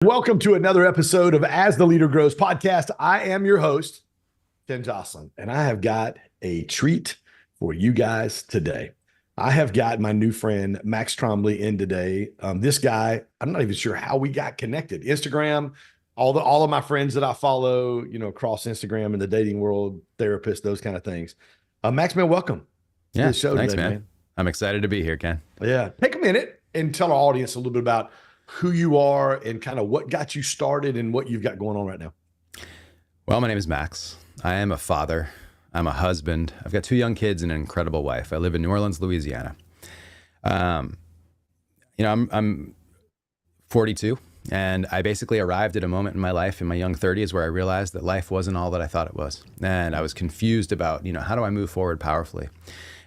Welcome to another episode of As the Leader Grows podcast. I am your host, Ken Joslin, and I have got a treat for you guys today. I have got my new friend, Max Trembly, in today. This guy, I'm not even sure how we got connected. Instagram, all of my friends that I follow, across Instagram in the dating world, therapists, those kind of things. Max, man, welcome to Yeah, the show thanks, today, man. man. I'm excited to be here, Ken. Yeah. Take a minute and tell our audience a little bit about who you are and kind of what got you started and what you've got going on right now. Well, my name is Max. I am a father. I'm a husband. I've got two young kids and an incredible wife. I live in New Orleans, Louisiana. I'm 42, and I basically arrived at a moment in my life in my young 30s where I realized that life wasn't all that I thought it was. And I was confused about, how do I move forward powerfully?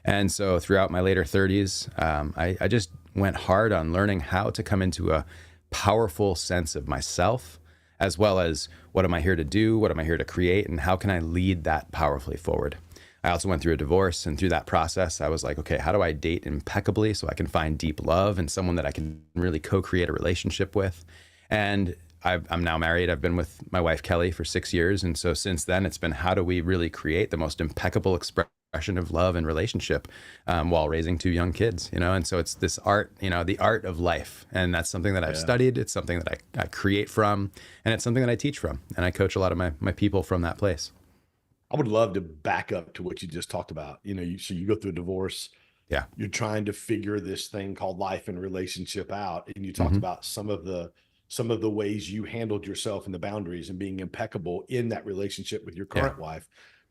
And so throughout my later 30s, I just went hard on learning how to come into a powerful sense of myself, as well as what am I here to do? What am I here to create? And how can I lead that powerfully forward? I also went through a divorce, and through that process, I was like, okay, how do I date impeccably so I can find deep love and someone that I can really co-create a relationship with? And I'm now married. I've been with my wife, Kelly, for 6 years. And so since then, it's been how do we really create the most impeccable expression of love and relationship while raising two young kids, And so it's this art, the art of life. And that's something that I've studied. It's something that I create from, and it's something that I teach from. And I coach a lot of my people from that place. I would love to back up to what you just talked about. So you go through a divorce. Yeah. You're trying to figure this thing called life and relationship out. And you talked about some of the ways you handled yourself and the boundaries and being impeccable in that relationship with your current wife,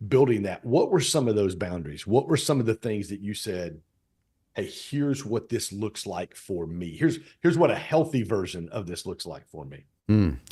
building that. What were some of those boundaries? What were some of the things that you said, hey, here's what this looks like for me. Here's what a healthy version of this looks like for me.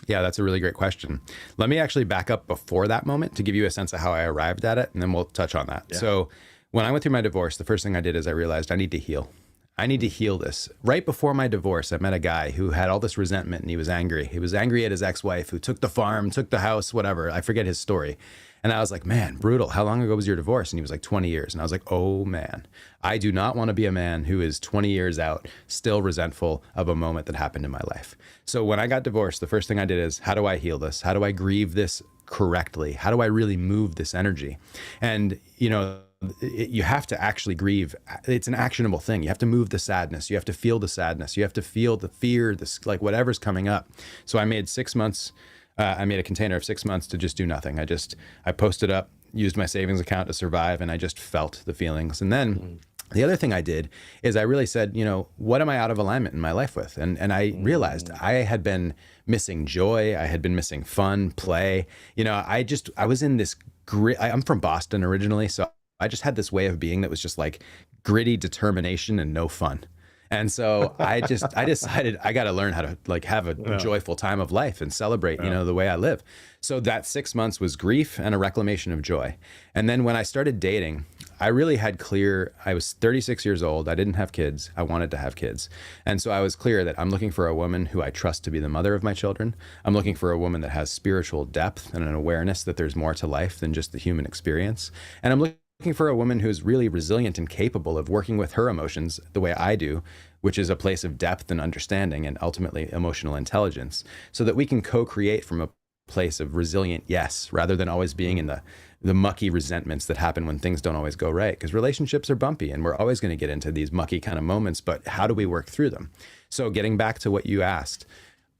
Yeah, that's a really great question. Let me actually back up before that moment to give you a sense of how I arrived at it, and then we'll touch on that. Yeah. So when I went through my divorce, the first thing I did is I realized I need to heal. I need to heal this. Right before my divorce, I met a guy who had all this resentment, and he was angry. He was angry at his ex-wife who took the farm, took the house, whatever. I forget his story. And I was like, man, brutal. How long ago was your divorce? And he was like, 20 years. And I was like, oh man, I do not want to be a man who is 20 years out, still resentful of a moment that happened in my life. So when I got divorced, the first thing I did is, how do I heal this? How do I grieve this correctly? How do I really move this energy? And, you have to actually grieve. It's an actionable thing. You have to move the sadness. You have to feel the sadness. You have to feel the fear, like whatever's coming up. So I made 6 months. I made a container of 6 months to just do nothing. I posted up, used my savings account to survive, and I just felt the feelings. And then the other thing I did is I really said, what am I out of alignment in my life with? And I realized I had been missing joy. I had been missing fun, play. I was in this I'm from Boston originally, so I just had this way of being that was just like gritty determination and no fun. And so I decided I got to learn how to have a joyful time of life and celebrate, the way I live. So that 6 months was grief and a reclamation of joy. And then when I started dating, I really had clear, I was 36 years old. I didn't have kids. I wanted to have kids. And so I was clear that I'm looking for a woman who I trust to be the mother of my children. I'm looking for a woman that has spiritual depth and an awareness that there's more to life than just the human experience. And I'm looking for a woman who's really resilient and capable of working with her emotions the way I do, which is a place of depth and understanding and ultimately emotional intelligence, so that we can co-create from a place of resilient yes, rather than always being in the mucky resentments that happen when things don't always go right. Because relationships are bumpy and we're always going to get into these mucky kind of moments, but how do we work through them? So getting back to what you asked,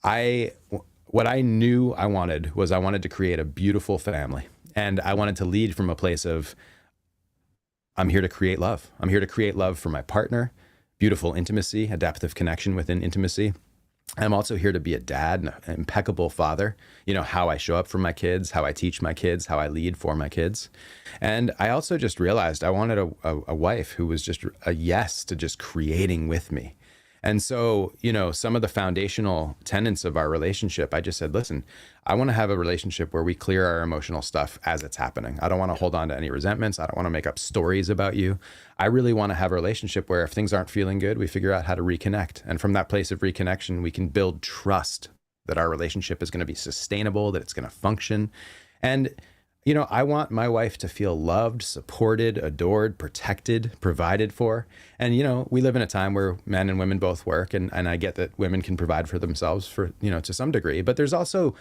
what I knew I wanted was I wanted to create a beautiful family. And I wanted to lead from a place of, I'm here to create love. I'm here to create love for my partner, beautiful intimacy, a depth of connection within intimacy. I'm also here to be a dad, an impeccable father, how I show up for my kids, how I teach my kids, how I lead for my kids. And I also just realized I wanted a wife who was just a yes to just creating with me. And so, some of the foundational tenets of our relationship, I just said, listen, I want to have a relationship where we clear our emotional stuff as it's happening. I don't want to hold on to any resentments. I don't want to make up stories about you. I really want to have a relationship where if things aren't feeling good, we figure out how to reconnect. And from that place of reconnection, we can build trust that our relationship is going to be sustainable, that it's going to function. And I want my wife to feel loved, supported, adored, protected, provided for. And, we live in a time where men and women both work, and I get that women can provide for themselves to some degree, but there's also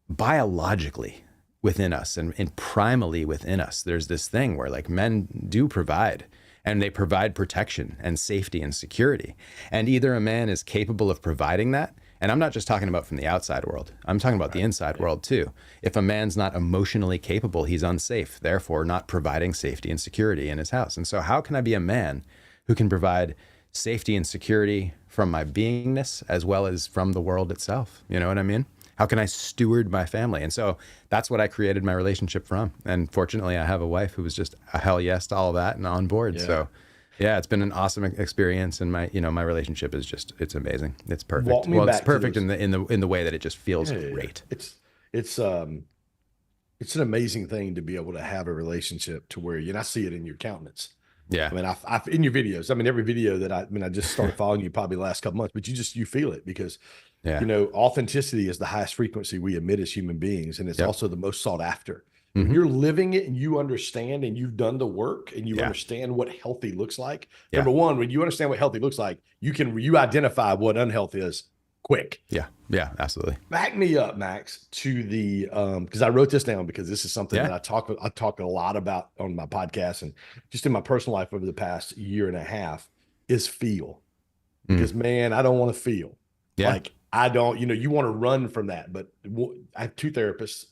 biologically within us and primally within us, there's this thing where like men do provide, and they provide protection and safety and security. And either a man is capable of providing that, and I'm not just talking about from the outside world, I'm talking about the inside world too. If a man's not emotionally capable, he's unsafe, therefore not providing safety and security in his house. And so how can I be a man who can provide safety and security from my beingness as well as from the world itself? You know what I mean? How can I steward my family? And so that's what I created my relationship from. And fortunately, I have a wife who was just a hell yes to all that and on board. Yeah. So yeah, it's been an awesome experience. And my relationship is it's amazing. It's perfect. Walk me Well, it's back to perfect those- in the way that it just feels great. It's it's an amazing thing to be able to have a relationship to where, I see it in your countenance. Yeah. I mean, I in your videos, every video that I just started following you probably the last couple months, but you feel it because, Yeah. authenticity is the highest frequency we emit as human beings. And it's Yep. also the most sought after. Mhm. When you're living it and you understand and you've done the work and you Yeah. understand what healthy looks like. Yeah. Number one, when you understand what healthy looks like, you identify what unhealthy is quick. Yeah. Yeah, absolutely. Back me up, Max, to the because I wrote this down because this is something Yeah. that I talk a lot about on my podcast and just in my personal life over the past year and a half is feel. Because man, I don't want to feel. Yeah. Like I don't, you want to run from that. But I have two therapists,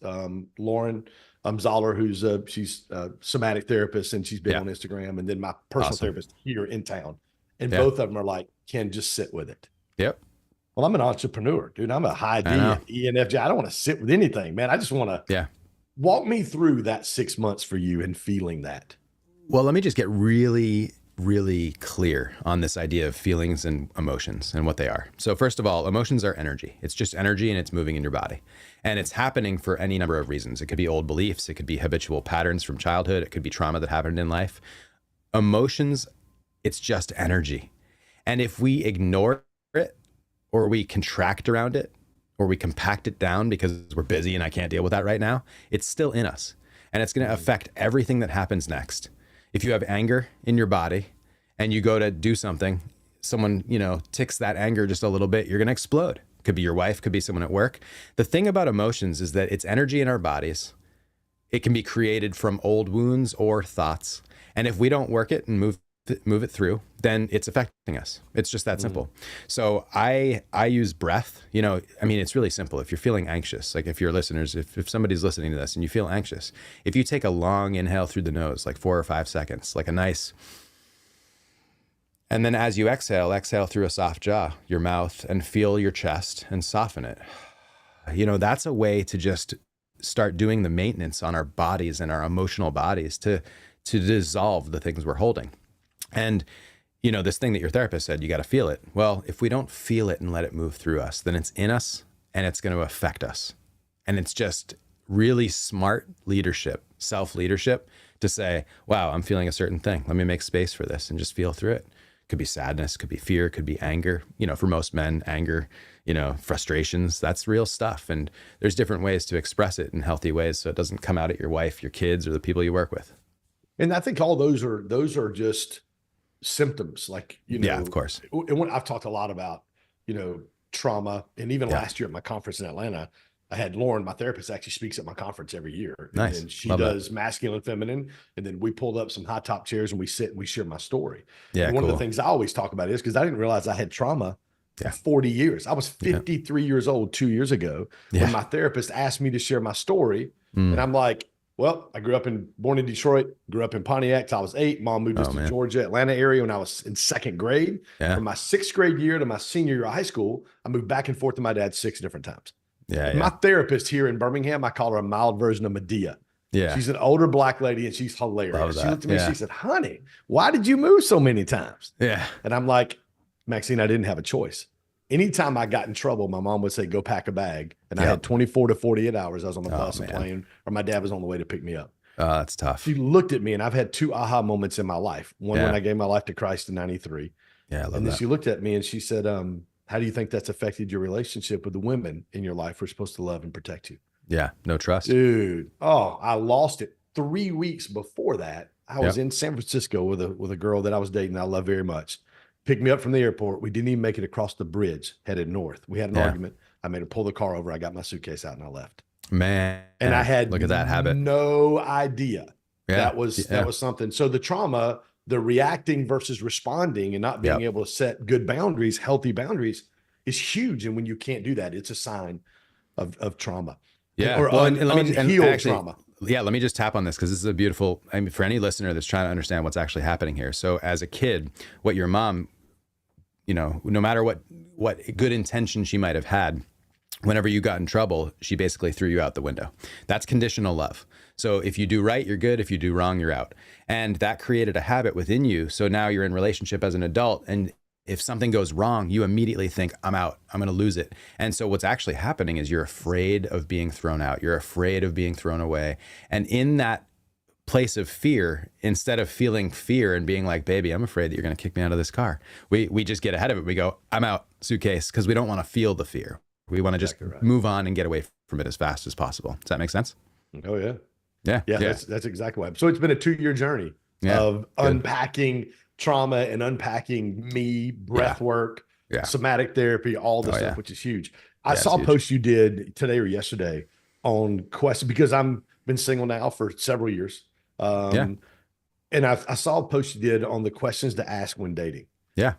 Lauren Zoller, who's she's a somatic therapist and she's been Yeah. on Instagram, and then my personal Awesome. therapist here in town. And Yeah. both of them are like, Ken, just sit with it. Yep. Well, I'm an entrepreneur, dude. I'm a high D, I know. ENFJ. I don't want to sit with anything, man. I just want to Yeah. walk me through that 6 months for you and feeling that. Well, let me just get really, really clear on this idea of feelings and emotions and what they are. So first of all, emotions are energy. It's just energy and it's moving in your body. And it's happening for any number of reasons. It could be old beliefs. It could be habitual patterns from childhood. It could be trauma that happened in life. Emotions, it's just energy. And if we ignore it, or we contract around it, or we compact it down because we're busy and I can't deal with that right now, it's still in us. And it's going to affect everything that happens next. If you have anger in your body and you go to do something, someone, ticks that anger just a little bit, you're going to explode. Could be your wife, could be someone at work. The thing about emotions is that it's energy in our bodies. It can be created from old wounds or thoughts. And if we don't work it and move it through, then it's affecting us. It's just that simple. So I use breath. It's really simple. If you're feeling anxious, like if your listeners, if somebody's listening to this and you feel anxious, if you take a long inhale through the nose, like 4 or 5 seconds, like a nice, and then as you exhale through a soft jaw, your mouth, and feel your chest and soften it. That's a way to just start doing the maintenance on our bodies and our emotional bodies to dissolve the things we're holding. And, this thing that your therapist said, you got to feel it. Well, if we don't feel it and let it move through us, then it's in us and it's going to affect us. And it's just really smart leadership, self-leadership to say, wow, I'm feeling a certain thing. Let me make space for this and just feel through it. Could be sadness, could be fear, could be anger. For most men, anger, frustrations, that's real stuff. And there's different ways to express it in healthy ways so it doesn't come out at your wife, your kids, or the people you work with. And I think all those are just symptoms, like, Yeah, of course. And when I've talked a lot about, trauma, and even last year at my conference in Atlanta, I had Lauren, my therapist, actually speaks at my conference every year. Nice. And she Love does masculine, feminine. And then we pulled up some high top chairs and we sit and we share my story. Yeah, and one of cool. the things I always talk about is because I didn't realize I had trauma for 40 years. I was 53 years old 2 years ago when my therapist asked me to share my story. And I'm like, well, I born in Detroit, grew up in Pontiac till I was 8. Mom moved us to Georgia, Atlanta area when I was in 2nd grade. From my 6th grade year to my senior year of high school, I moved back and forth to my dad 6 different times. My therapist here in Birmingham, I call her a mild version of Medea. Yeah. She's an older Black lady and she's hilarious. She looked at me and she said, honey, why did you move so many times? Yeah. And I'm like, Maxine, I didn't have a choice. Anytime I got in trouble, my mom would say, go pack a bag. And I had 24 to 48 hours. I was on the bus and plane, or my dad was on the way to pick me up. That's tough. She looked at me, and I've had 2 aha moments in my life. One when I gave my life to Christ in 93. Yeah, I love and then that. she looked at me and she said, how do you think that's affected your relationship with the women in your life who are supposed to love and protect you? Yeah. No trust. Dude. Oh, I lost it 3 weeks before that. I was Yep. in San Francisco with a girl that I was dating. I love very much. Picked me up from the airport. We didn't even make it across the bridge, headed north. We had an Yeah. argument. I made her pull the car over. I got my suitcase out and I left. Man, And I had look at that habit. no idea Yeah. that was Yeah. something. So the trauma, the reacting versus responding and not being Yep. able to set good boundaries, healthy boundaries is huge. And when you can't do that, it's a sign of trauma. Yeah. Or Well, and let me unhealed actually, trauma. yeah, let me just tap on this because this is a beautiful, I mean, for any listener that's trying to understand what's actually happening here. So as a kid, what your mom, no matter what good intention she might have had, whenever you got in trouble, she basically threw you out the window. That's conditional love. So if you do right, you're good. If you do wrong, you're out. And that created a habit within you. So now you're in relationship as an adult. And if something goes wrong, you immediately think, I'm out, I'm going to lose it. And so what's actually happening is you're afraid of being thrown out. You're afraid of being thrown away. And in that place of fear, instead of feeling fear and being like, baby, I'm afraid that you're going to kick me out of this car, we just get ahead of it. We go, I'm out, suitcase, because we don't want to feel the fear. We want to just move on and get away from it as fast as possible. Does that make sense? Oh yeah. Yeah. That's exactly why. So it's been a 2-year journey of unpacking trauma and unpacking breath work, somatic therapy, all this stuff, which is huge. I saw a post you did today or yesterday on questions because I've been single now for several years. And I saw a post you did on the questions to ask when dating. Yeah.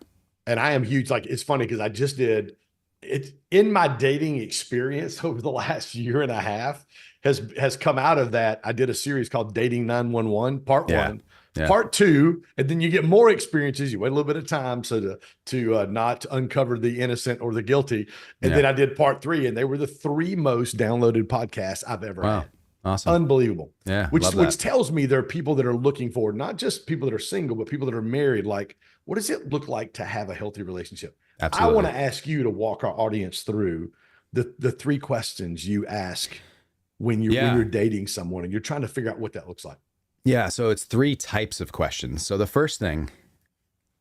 And I am huge. Like, it's funny because I just did it in my dating experience over the last year and a half has come out of that. I did a series called Dating 911, part 1, part 2, and then you get more experiences. You wait a little bit of time so to not uncover the innocent or the guilty. And then I did part 3, and they were the 3 most downloaded podcasts I've ever had. Awesome. Unbelievable. Yeah. Which tells me there are people that are looking for not just people that are single, but people that are married. Like, what does it look like to have a healthy relationship? Absolutely. I want to ask you to walk our audience through the 3 questions you ask when you're dating someone and you're trying to figure out what that looks like. Yeah. So it's 3 types of questions. So the first thing,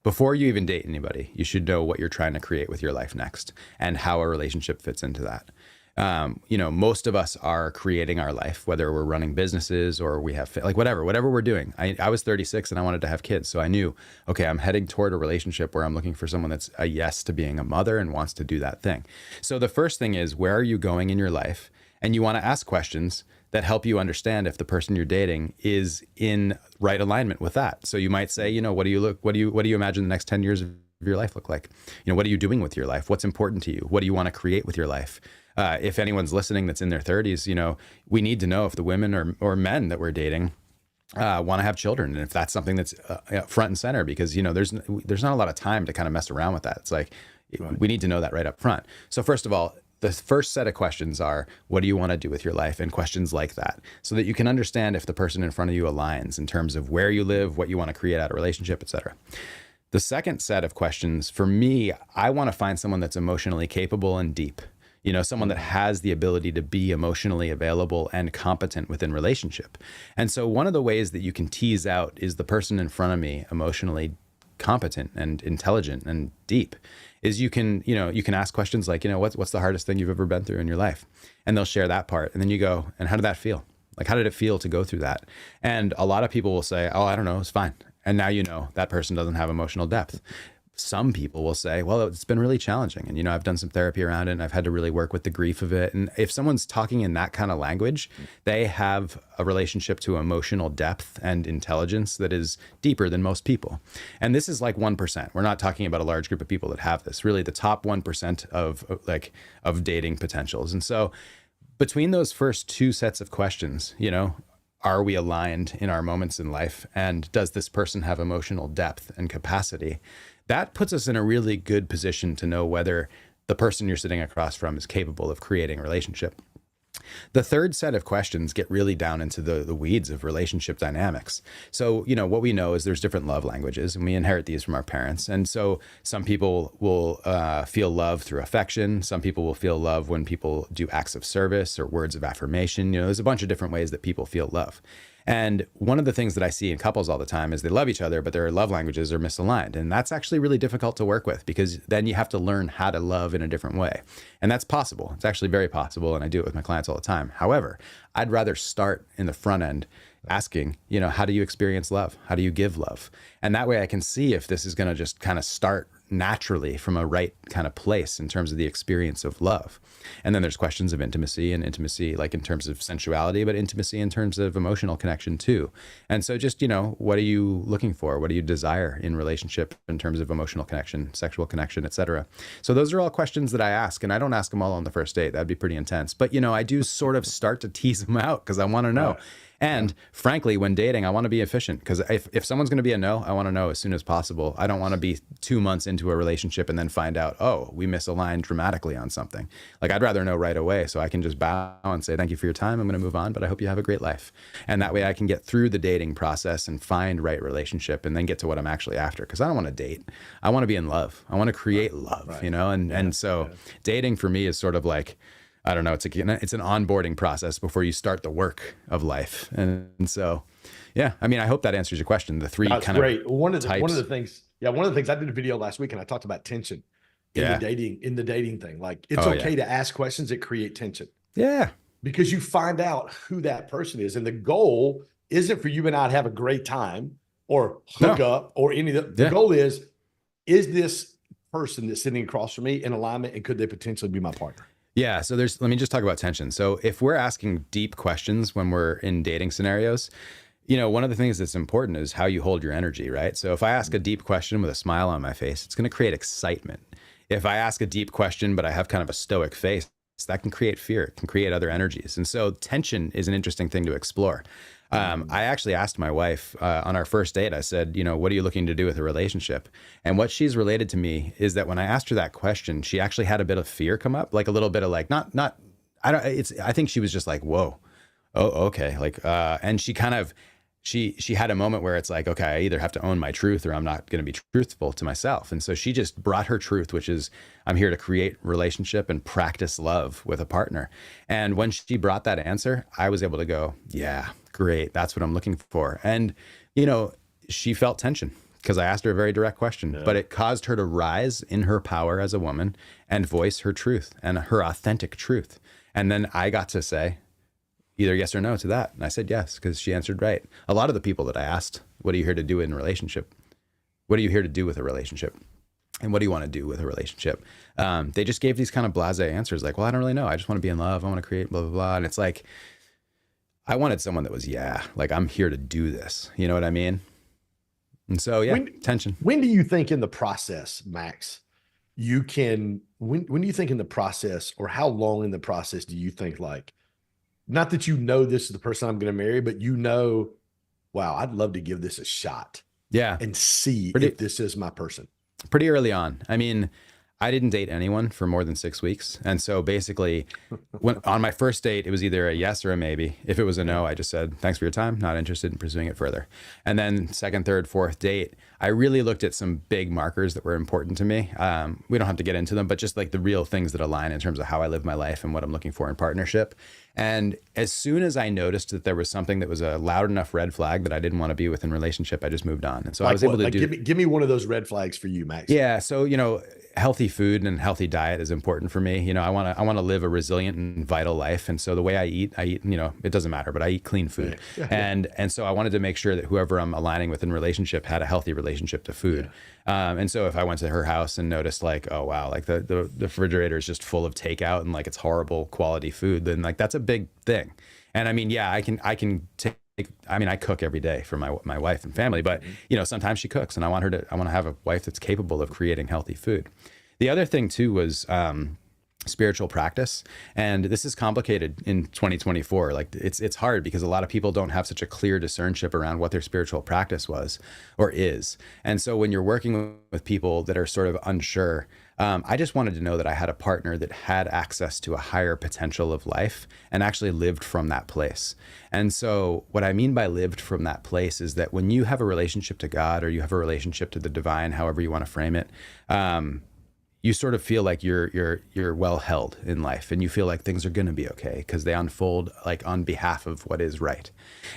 before you even date anybody, you should know what you're trying to create with your life next and how a relationship fits into that. Most of us are creating our life, whether we're running businesses or we have whatever we're doing. I was 36 and I wanted to have kids. So I knew, okay, I'm heading toward a relationship where I'm looking for someone that's a yes to being a mother and wants to do that thing. So the first thing is, where are you going in your life? And you want to ask questions that help you understand if the person you're dating is in right alignment with that. So you might say, what do you imagine the next 10 years of your life look like? What are you doing with your life? What's important to you? What do you want to create with your life? If anyone's listening that's in their 30s, we need to know if the women or men that we're dating want to have children, and if that's something that's front and center, because there's not a lot of time to kind of mess around with that. It's like we need to know that right up front. So first of all, the first set of questions are, what do you want to do with your life? And questions like that, so that you can understand if the person in front of you aligns in terms of where you live, what you want to create out of a relationship, etc. The second set of questions, for me, I want to find someone that's emotionally capable and deep. Someone that has the ability to be emotionally available and competent within relationship. And so one of the ways that you can tease out, is the person in front of me emotionally competent and intelligent and deep, is you can ask questions like, what's the hardest thing you've ever been through in your life? And they'll share that part. And then you go, and how did that feel? Like, how did it feel to go through that? And a lot of people will say, oh, I don't know, it's fine. And now that person doesn't have emotional depth. Some people will say, well, it's been really challenging. And, I've done some therapy around it and I've had to really work with the grief of it. And if someone's talking in that kind of language, they have a relationship to emotional depth and intelligence that is deeper than most people. And this is like 1%. We're not talking about a large group of people that have this, really the top 1% of dating potentials. And so between those first 2 sets of questions, are we aligned in our moments in life? And does this person have emotional depth and capacity? That puts us in a really good position to know whether the person you're sitting across from is capable of creating a relationship. The third set of questions get really down into the weeds of relationship dynamics. So, what we know is there's different love languages, and we inherit these from our parents. And so some people will feel love through affection. Some people will feel love when people do acts of service or words of affirmation. There's a bunch of different ways that people feel love. And one of the things that I see in couples all the time is they love each other, but their love languages are misaligned. And that's actually really difficult to work with, because then you have to learn how to love in a different way. And that's possible. It's actually very possible. And I do it with my clients all the time. However, I'd rather start in the front end asking, how do you experience love? How do you give love? And that way I can see if this is going to just kind of start naturally from a right kind of place in terms of the experience of love. And then there's questions of intimacy, and intimacy like in terms of sensuality, but intimacy in terms of emotional connection too. And so just, what are you looking for? What do you desire in relationship in terms of emotional connection, sexual connection, etc.? So those are all questions that I ask, and I don't ask them all on the first date. That'd be pretty intense. But, I do sort of start to tease them out because I want to know. Right. And frankly, when dating, I want to be efficient, because if someone's going to be a no, I want to know as soon as possible. I don't want to be 2 months into a relationship and then find out, oh, we misaligned dramatically on something. Like, I'd rather know right away, so I can just bow and say, thank you for your time. I'm going to move on, but I hope you have a great life. And that way I can get through the dating process and find right relationship, and then get to what I'm actually after. Because I don't want to date. I want to be in love. I want to create love, Right. And so dating for me is sort of like, I don't know, it's an onboarding process before you start the work of life. And so, yeah, I hope that answers your question. The three That's kind great. of One of the types. things, I did a video last week and I talked about tension in the dating thing. Like, it's okay to ask questions that create tension. Yeah. Because you find out who that person is. And the goal isn't for you and I to have a great time or hook up or any of the goal is this person that's sitting across from me in alignment, and could they potentially be my partner? Yeah. So let me just talk about tension. So if we're asking deep questions when we're in dating scenarios, one of the things that's important is how you hold your energy, right? So if I ask a deep question with a smile on my face, it's going to create excitement. If I ask a deep question, but I have kind of a stoic face, that can create fear, it can create other energies. And so tension is an interesting thing to explore. I actually asked my wife on our first date, I said, what are you looking to do with a relationship? And what she's related to me is that when I asked her that question, she actually had a bit of fear come up, like a little bit of like, I think she was just like, whoa, oh, okay. Like, and she kind of, she had a moment where it's like, okay, I either have to own my truth or I'm not going to be truthful to myself. And so she just brought her truth, which is I'm here to create relationship and practice love with a partner. And when she brought that answer, I was able to go, yeah, great. That's what I'm looking for. And, she felt tension because I asked her a very direct question, but it caused her to rise in her power as a woman and voice her truth and her authentic truth. And then I got to say, either yes or no to that. And I said yes, because she answered right. A lot of the people that I asked, what are you here to do in a relationship? What are you here to do with a relationship? And what do you want to do with a relationship? They just gave these kind of blasé answers like, well, I don't really know. I just want to be in love. I want to create blah, blah, blah. And it's like, I wanted someone that was, like, I'm here to do this. You know what I mean? And so, tension. When do you think in the process, Max, when do you think in the process, or how long in the process do you think, like, not that this is the person I'm going to marry, but wow, I'd love to give this a shot. Yeah. And see if this is my person. Pretty early on. I didn't date anyone for more than 6 weeks. And so basically, on my first date, it was either a yes or a maybe. If it was a no, I just said, thanks for your time, not interested in pursuing it further. And then second, third, fourth date, I really looked at some big markers that were important to me. We don't have to get into them, but just like the real things that align in terms of how I live my life and what I'm looking for in partnership. And as soon as I noticed that there was something that was a loud enough red flag that I didn't want to be with in relationship, I just moved on. And so I was able to give me one of those red flags for you, Max. Yeah. So, healthy food and healthy diet is important for me. I want to live a resilient and vital life. And so the way I eat, it doesn't matter, but I eat clean food. Yeah. And so I wanted to make sure that whoever I'm aligning with in relationship had a healthy relationship to food. Yeah. And so if I went to her house and noticed like, oh wow, like the refrigerator is just full of takeout and like it's horrible quality food, then like that's a big thing. And I can take, I cook every day for my wife and family, but sometimes she cooks, and I want to have a wife that's capable of creating healthy food. The other thing too was spiritual practice, and this is complicated in 2024. Like it's hard because a lot of people don't have such a clear discernship around what their spiritual practice was or is. And so when you're working with people that are sort of unsure, I just wanted to know that I had a partner that had access to a higher potential of life and actually lived from that place. And so what I mean by lived from that place is that when you have a relationship to God, or you have a relationship to the divine, however you want to frame it, you sort of feel like you're well held in life, and you feel like things are going to be okay because they unfold like on behalf of what is right.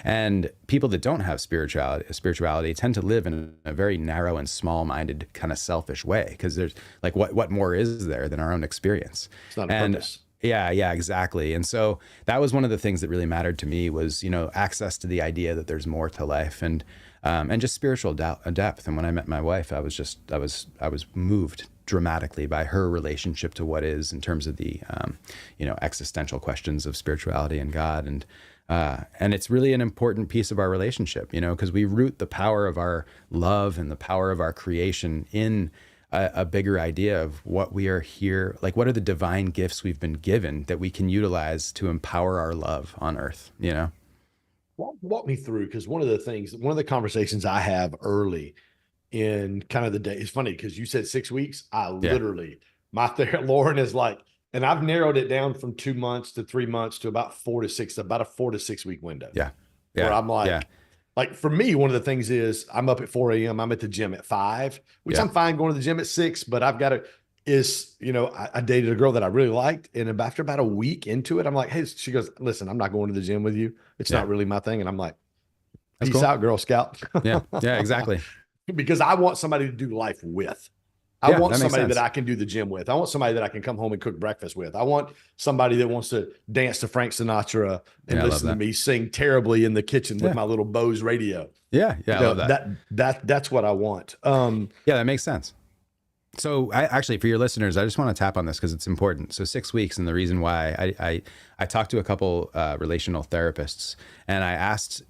And people that don't have spirituality tend to live in a very narrow and small-minded kind of selfish way, because there's like what more is there than our own experience? It's not a purpose. Yeah, exactly. And so that was one of the things that really mattered to me was, access to the idea that there's more to life, and just spiritual depth. And when I met my wife, I was moved dramatically by her relationship to what is, in terms of the, existential questions of spirituality and God. And it's really an important piece of our relationship, because we root the power of our love and the power of our creation in a bigger idea of what we are here, like what are the divine gifts we've been given that we can utilize to empower our love on earth, Walk me through, because one of the conversations I have early in kind of the day, it's funny because you said 6 weeks. Literally, Lauren is like, and I've narrowed it down from 2 months to 3 months to about 4 to 6, about a 4 to 6 week window. Yeah. Where I'm like for me, one of the things is I'm up at 4 a.m. I'm at the gym at 5, which I'm fine going to the gym at 6, but I've got to, I dated a girl that I really liked. And after about a week into it, I'm like, hey, she goes, listen, I'm not going to the gym with you. It's not really my thing. And I'm like, peace out, Girl Scout. Yeah, exactly. Because I want somebody to do life with. I want somebody that I can do the gym with. I want somebody that I can come home and cook breakfast with. I want somebody that wants to dance to Frank Sinatra and listen to me sing terribly in the kitchen with my little Bose radio. Yeah, I love that. That's what I want. Yeah, that makes sense. So actually, for your listeners, I just want to tap on this because it's important. So 6 weeks, and the reason why I talked to a couple relational therapists, and I asked,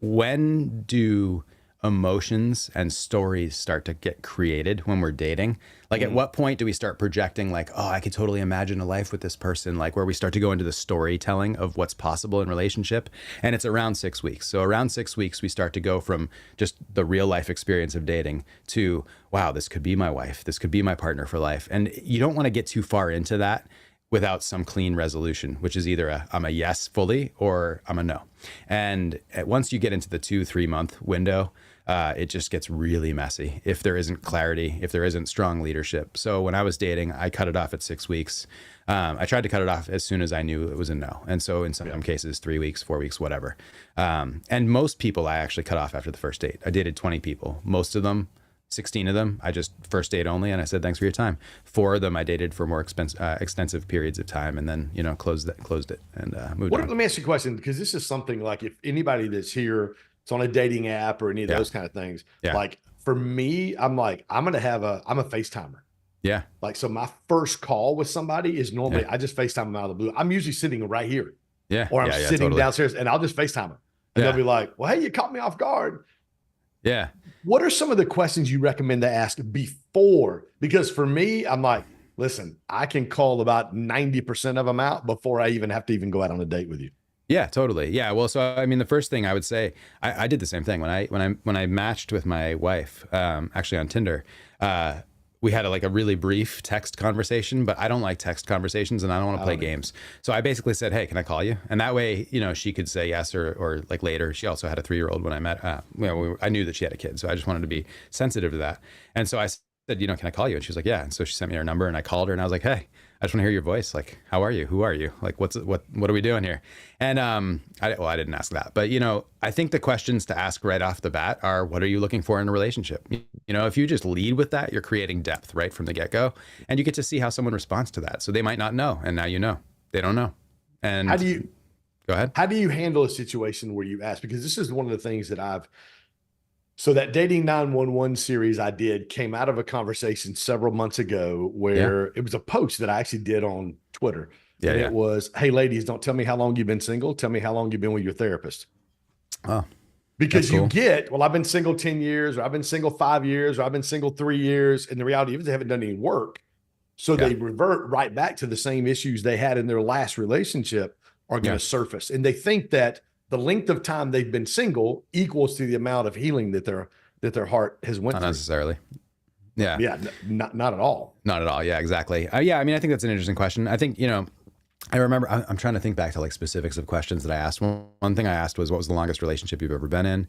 when do emotions and stories start to get created when we're dating? Like at what point do we start projecting like, oh, I could totally imagine a life with this person, like where we start to go into the storytelling of what's possible in relationship? And it's around 6 weeks. So around 6 weeks, we start to go from just the real life experience of dating to, wow, this could be my wife. This could be my partner for life. And you don't want to get too far into that without some clean resolution, which is either I'm a yes fully or I'm a no. And once you get into the 2-3 month window, it just gets really messy if there isn't clarity, if there isn't strong leadership. So when I was dating, I cut it off at 6 weeks. I tried to cut it off as soon as I knew it was a no. And so in some cases, 3 weeks, 4 weeks, whatever. And most people I actually cut off after the first date. I dated 20 people. Most of them, 16 of them, I just first date only. And I said, thanks for your time. 4 of them I dated for more extensive periods of time, and then, closed it and moved on. Let me ask you a question, because this is something like, if anybody that's here, it's on a dating app or any of those kind of things. Like for me, I'm like, I'm a FaceTimer. Yeah. Like, so my first call with somebody is normally, I just FaceTime them out of the blue. I'm usually sitting right here. Yeah. Or I'm sitting downstairs, and I'll just FaceTime them. And they'll be like, well, hey, you caught me off guard. Yeah. What are some of the questions you recommend to ask before? Because for me, I'm like, listen, I can call about 90% of them out before I even have to go out on a date with you. Yeah, totally. Yeah. Well, so, I mean, the first thing I would say, I did the same thing when I matched with my wife, actually on Tinder. We had a really brief text conversation, but I don't like text conversations, and I don't want to play games. So I basically said, hey, can I call you? And that way, she could say yes or like later. She also had a 3-year-old when I met. I knew that she had a kid, so I just wanted to be sensitive to that. And so I said, can I call you? And she was like, yeah. And so she sent me her number, and I called her, and I was like, hey, I just want to hear your voice. Like, how are you? Who are you? Like, what are we doing here? And I didn't ask that, but I think the questions to ask right off the bat are, what are you looking for in a relationship? If you just lead with that, you're creating depth right from the get-go, and you get to see how someone responds to that. So they might not know, and now they don't know. And go ahead. How do you handle a situation where you ask? Because this is one of the things that so that Dating 911 series I did came out of a conversation several months ago where it was a post that I actually did on Twitter. Yeah, and it was, hey, ladies, don't tell me how long you've been single. Tell me how long you've been with your therapist. Oh, because you get, well, I've been single 10 years, or I've been single 5 years, or I've been single 3 years. And the reality is they haven't done any work. So they revert right back to the same issues they had in their last relationship are going to surface. And they think that the length of time they've been single equals to the amount of healing that their heart has went through. Not necessarily. Yeah. Yeah. Not at all. Not at all. Yeah, exactly. Yeah. I mean, I think that's an interesting question. I think, I remember, I'm trying to think back to specifics of questions that I asked. One thing I asked was, what was the longest relationship you've ever been in?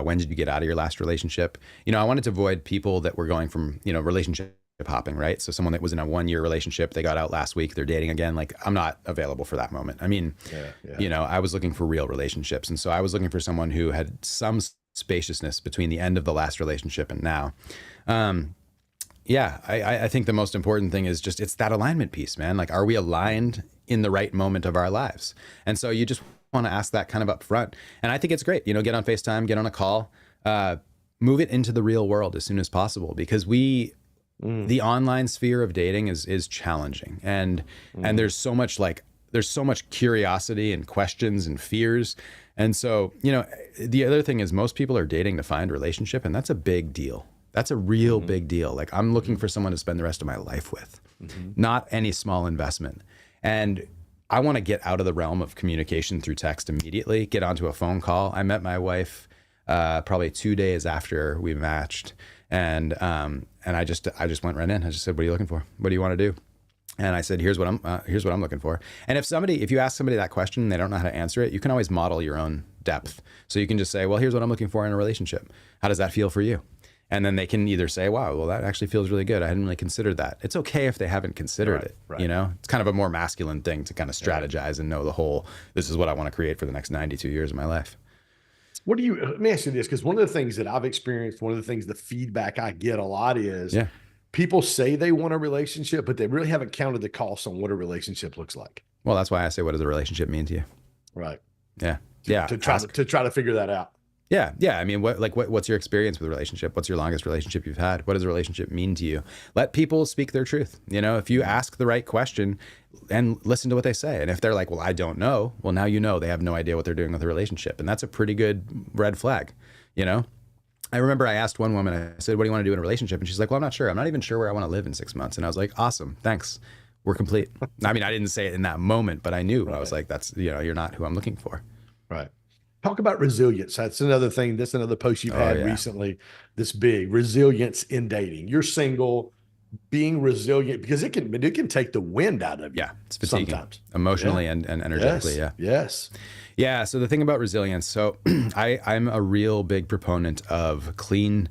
When did you get out of your last relationship? I wanted to avoid people that were going from, relationship hopping, right? So someone that was in a 1-year relationship, they got out last week, they're dating again. Like, I'm not available for that moment. I mean, I was looking for real relationships. And so I was looking for someone who had some spaciousness between the end of the last relationship and now. I think the most important thing is just, it's that alignment piece, man. Like, are we aligned in the right moment of our lives? And so you just want to ask that kind of up front. And I think it's great, get on FaceTime, get on a call, move it into the real world as soon as possible, because the online sphere of dating is challenging. And there's so much curiosity and questions and fears. And so, the other thing is, most people are dating to find a relationship, and that's a big deal. That's a real big deal. Like, I'm looking for someone to spend the rest of my life with, not any small investment. And I want to get out of the realm of communication through text immediately, get onto a phone call. I met my wife probably 2 days after we matched. And I just went right in. I just said, "What are you looking for? What do you want to do?" And I said, here's what I'm looking for. And if you ask somebody that question and they don't know how to answer it, you can always model your own depth. So you can just say, well, here's what I'm looking for in a relationship. How does that feel for you? And then they can either say, wow, well, that actually feels really good. I hadn't really considered that. It's okay if they haven't considered it. Right. It's kind of a more masculine thing to kind of strategize and know this is what I want to create for the next 92 years of my life. Let me ask you this, because one of the things that I've experienced, one of the things, the feedback I get a lot is people say they want a relationship, but they really haven't counted the cost on what a relationship looks like. Well, that's why I say, what does a relationship mean to you? Right. Yeah. To try to figure that out. Yeah. I mean, what's your experience with a relationship? What's your longest relationship you've had? What does a relationship mean to you? Let people speak their truth. If you ask the right question and listen to what they say. And if they're like, well, I don't know. Well, now they have no idea what they're doing with a relationship. And that's a pretty good red flag. I remember I asked one woman, I said, what do you want to do in a relationship? And she's like, well, I'm not sure. I'm not even sure where I want to live in 6 months. And I was like, awesome. Thanks. We're complete. I mean, I didn't say it in that moment, but I knew. Right. I was like, that's, you're not who I'm looking for. Right. Talk about resilience. That's another thing. That's another post you've had recently. This big resilience in dating. You're single, being resilient, because it can take the wind out of you. Yeah, it's fatiguing sometimes, emotionally and energetically. Yes. Yeah. So the thing about resilience. So I'm a real big proponent of clean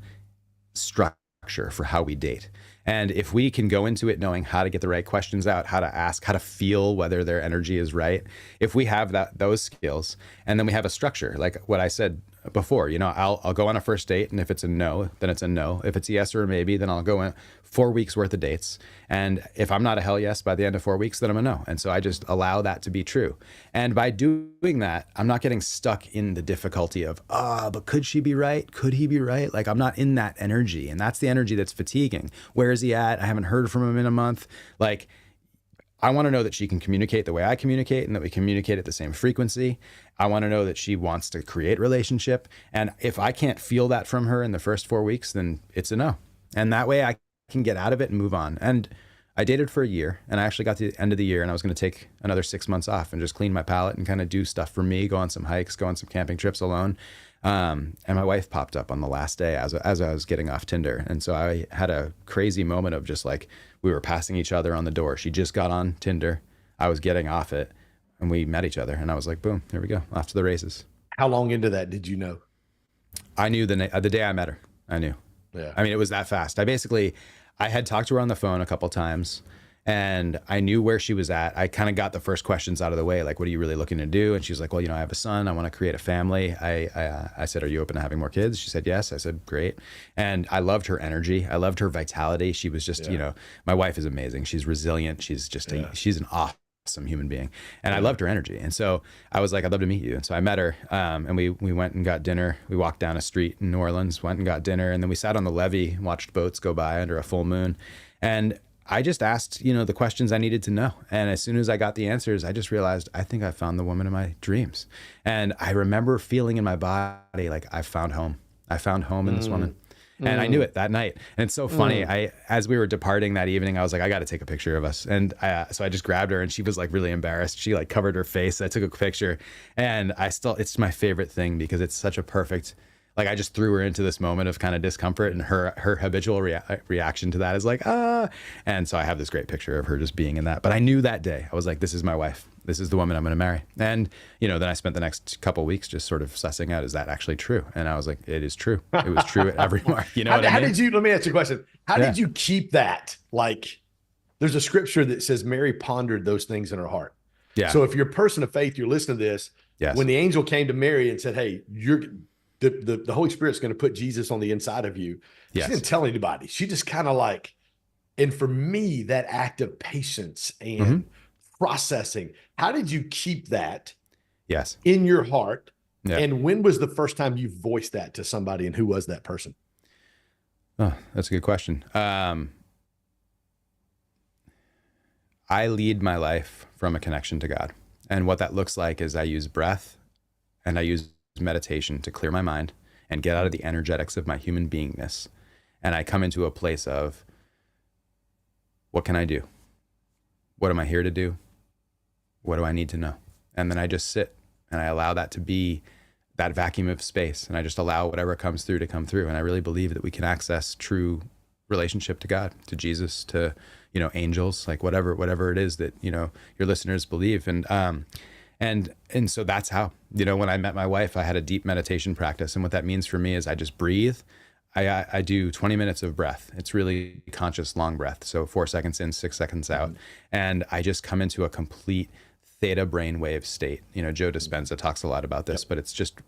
structure for how we date. And if we can go into it knowing how to get the right questions out, how to ask, how to feel whether their energy is right, if we have those skills, and then we have a structure, like what I said before, I'll go on a first date, and if it's a no, then it's a no. If it's a yes or a maybe, then I'll go in 4 weeks worth of dates. And if I'm not a hell yes by the end of 4 weeks, then I'm a no. And so I just allow that to be true. And by doing that, I'm not getting stuck in the difficulty of, but could she be right? Could he be right? Like, I'm not in that energy. And that's the energy that's fatiguing. Where is he at? I haven't heard from him in a month. Like, I want to know that she can communicate the way I communicate, and that we communicate at the same frequency. I want to know that she wants to create relationship. And if I can't feel that from her in the first 4 weeks, then it's a no. And that way I can get out of it and move on. And I dated for a year, and I actually got to the end of the year, and I was going to take another 6 months off and just clean my palate and kind of do stuff for me, go on some hikes, go on some camping trips alone. And my wife popped up on the last day as I was getting off Tinder. And so I had a crazy moment of just like, we were passing each other on the door. She just got on Tinder. I was getting off it, and we met each other, and I was like, boom, here we go, off to the races. How long into that did you know? I knew the day I met her. I knew. Yeah. I mean, it was that fast. I had talked to her on the phone a couple times, and I knew where she was at. I kind of got the first questions out of the way, like, what are you really looking to do? And she's like, well, I have a son. I want to create a family. I said, are you open to having more kids? She said, yes. I said, great. And I loved her energy. I loved her vitality. She was just, my wife is amazing. She's resilient. She's just, she's an awesome human being. And I loved her energy. And so I was like, I'd love to meet you. And so I met her, and we went and got dinner. We walked down a street in New Orleans, went and got dinner. And then we sat on the levee, watched boats go by under a full moon. And I just asked, the questions I needed to know. And as soon as I got the answers, I just realized, I think I found the woman of my dreams. And I remember feeling in my body, like, I found home. I found home in this woman. And I knew it that night. And it's so funny. As we were departing that evening, I was like, I got to take a picture of us. And so I just grabbed her, and she was like really embarrassed. She like covered her face. I took a picture, and it's my favorite thing, because it's such a perfect, Like I just threw her into this moment of kind of discomfort, and her habitual reaction to that is like, ah. And so I have this great picture of her just being in that. But I knew that day, I was like, this is my wife. This is the woman I'm going to marry. And, then I spent the next couple of weeks just sort of sussing out, is that actually true? And I was like, it is true. It was true at every mark. You know what I mean? Let me ask you a question. How did you keep that? Like, there's a scripture that says Mary pondered those things in her heart. Yeah. So if you're a person of faith, you're listening to this. Yes. When the angel came to Mary and said, hey, the Holy Spirit's going to put Jesus on the inside of you. Yes. She didn't tell anybody. She just kind of like, and for me, that act of patience and processing, how did you keep that in your heart? Yeah. And when was the first time you voiced that to somebody, and who was that person? Oh, that's a good question. I lead my life from a connection to God. And what that looks like is I use breath and I use meditation to clear my mind and get out of the energetics of my human beingness. And I come into a place of, what can I do? What am I here to do? What do I need to know? And then I just sit and I allow that to be that vacuum of space. And I just allow whatever comes through to come through. And I really believe that we can access true relationship to God, to Jesus, to, angels, like whatever it is that, your listeners believe. And so that's how, when I met my wife, I had a deep meditation practice. And what that means for me is I just breathe. I do 20 minutes of breath. It's really conscious, long breath. So 4 seconds in, 6 seconds out. And I just come into a complete theta brainwave state. Joe Dispenza talks a lot about this, but it's just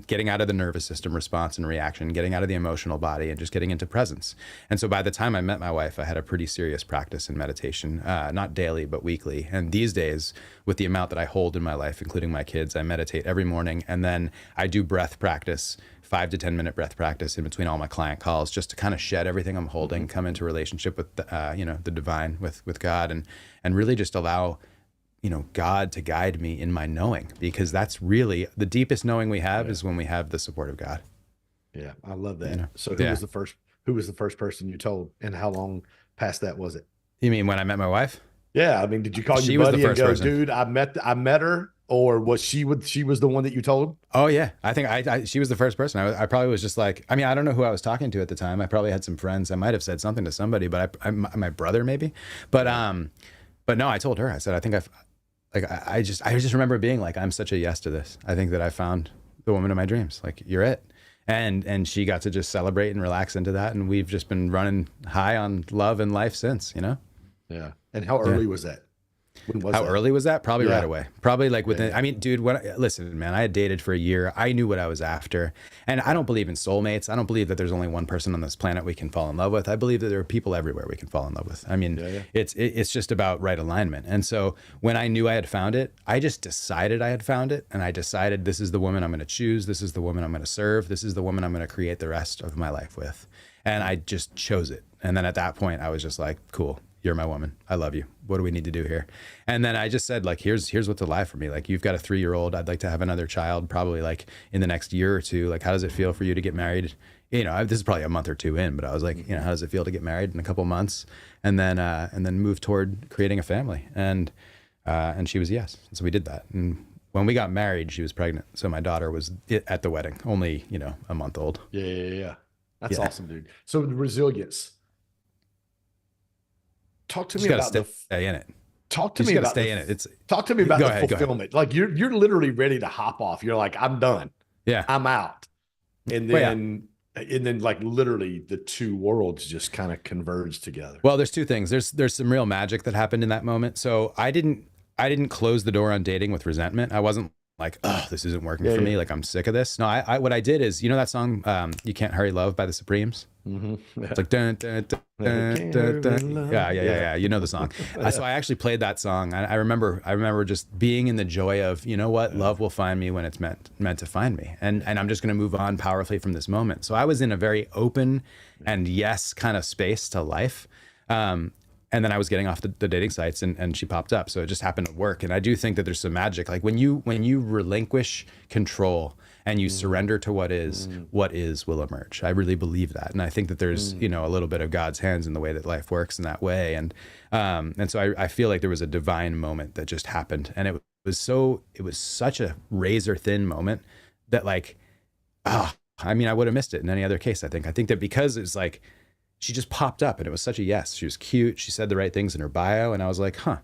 getting out of the nervous system response and reaction, getting out of the emotional body, and just getting into presence. And so by the time I met my wife, I had a pretty serious practice in meditation, not daily, but weekly. And these days, with the amount that I hold in my life, including my kids, I meditate every morning. And then I do breath practice, 5 to 10 minute breath practice in between all my client calls, just to kind of shed everything I'm holding, come into relationship with, the divine, with God, and really just allow God to guide me in my knowing, because that's really the deepest knowing we have is when we have the support of God. Yeah. I love that. So who was the first person you told, and how long past that was it? You mean when I met my wife? Yeah. I mean, did you call your buddy and go, dude, I met her, or was she the one that you told? Oh yeah. I think she was the first person. I probably was just like, I don't know who I was talking to at the time. I probably had some friends. I might've said something to somebody, but my brother maybe, but no, I told her, I said, I just remember being like, I'm such a yes to this. I think that I found the woman of my dreams. Like, you're it. And she got to just celebrate and relax into that. And we've just been running high on love and life since, Yeah. And how early was that? How early was that? Probably right away. Probably like within, dude, listen, man, I had dated for a year. I knew what I was after. And I don't believe in soulmates. I don't believe that there's only one person on this planet we can fall in love with. I believe that there are people everywhere we can fall in love with. It's just about right alignment. And so when I knew I had found it, I just decided I had found it. And I decided, this is the woman I'm going to choose. This is the woman I'm going to serve. This is the woman I'm going to create the rest of my life with. And I just chose it. And then at that point, I was just like, cool. You're my woman. I love you. What do we need to do here? And then I just said, like, here's what's alive for me. Like, you've got a 3-year-old. I'd like to have another child, probably like in the next year or two. Like, how does it feel for you to get married? This is probably a month or two in, but I was like, how does it feel to get married in a couple months, and then move toward creating a family? And she was yes. And so we did that. And when we got married, she was pregnant. So my daughter was at the wedding, only, a month old. Yeah. That's awesome, dude. So the resilience. Talk to me about stay in it. Talk to me about stay in it. Talk to me about the fulfillment. Like you're literally ready to hop off. You're like, I'm done. Yeah, I'm out. And then like literally the two worlds just kind of converge together. Well, there's two things. There's some real magic that happened in that moment. So I didn't close the door on dating with resentment. I wasn't like, oh, this isn't working for me. Like, I'm sick of this. No, I what I did is, that song, You Can't Hurry Love by the Supremes? Mm-hmm. Yeah. It's like, dun, dun, dun, dun, dun, dun. Yeah. You know the song. So I actually played that song. I remember just being in the joy of, love will find me when it's meant to find me. And I'm just going to move on powerfully from this moment. So I was in a very open and yes kind of space to life. And then I was getting off the dating sites and she popped up. So it just happened to work. And I do think that there's some magic. Like when you relinquish control and you surrender to what is will emerge. I really believe that. And I think that there's, a little bit of God's hands in the way that life works in that way. And so I feel like there was a divine moment that just happened. And it was such a razor thin moment that like, I mean, I would have missed it in any other case. I think that because it's like, she just popped up and it was such a yes. She was cute. She said the right things in her bio. And I was like, huh.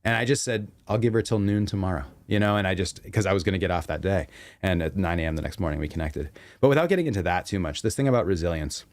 And I just said, I'll give her till noon tomorrow, and I just, because I was going to get off that day. And at 9 a.m. the next morning, we connected. But without getting into that too much, this thing about resilience,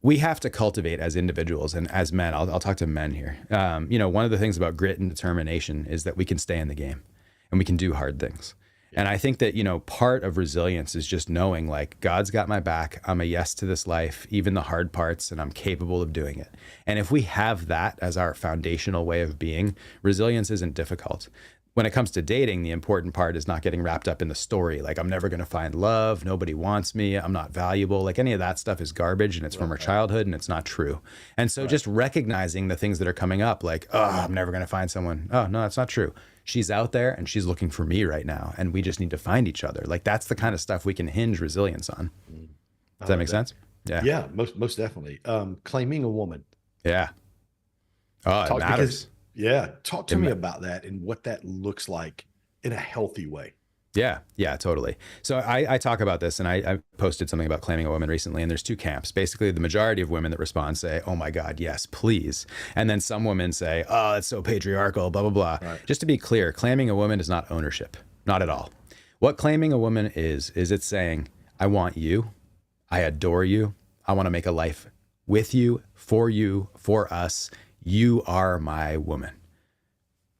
we have to cultivate as individuals and as men. I'll talk to men here. One of the things about grit and determination is that we can stay in the game and we can do hard things. And I think that, part of resilience is just knowing like God's got my back. I'm a yes to this life, even the hard parts, and I'm capable of doing it. And if we have that as our foundational way of being, resilience isn't difficult. When it comes to dating, the important part is not getting wrapped up in the story. Like, I'm never going to find love. Nobody wants me. I'm not valuable. Like, any of that stuff is garbage, and it's from our childhood, and it's not true. And so just recognizing the things that are coming up, like, oh, I'm never going to find someone. Oh, no, that's not true. She's out there and she's looking for me right now. And we just need to find each other. Like, that's the kind of stuff we can hinge resilience on. Does that make sense? Yeah. Yeah, most definitely. Claiming a woman. Yeah. Oh, it matters. Talk to me about that and what that looks like in a healthy way. Yeah, totally. So I talk about this, and I posted something about claiming a woman recently, and there's two camps. Basically, the majority of women that respond say, oh my God, yes, please. And then some women say, oh, it's so patriarchal, blah, blah, blah. Right. Just to be clear, claiming a woman is not ownership, not at all. What claiming a woman is it's saying, I want you, I adore you, I want to make a life with you, for us. You are my woman.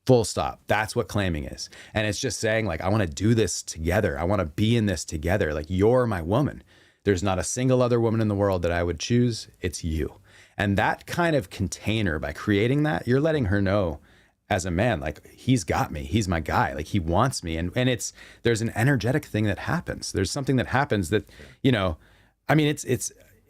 Full stop. That's what claiming is. And it's just saying, like, I want to do this together. I want to be in this together. Like, you're my woman. There's not a single other woman in the world that I would choose. It's you. And that kind of container, by creating that, you're letting her know as a man, like, he's got me. He's my guy. Like, he wants me. And there's an energetic thing that happens. There's something that happens that,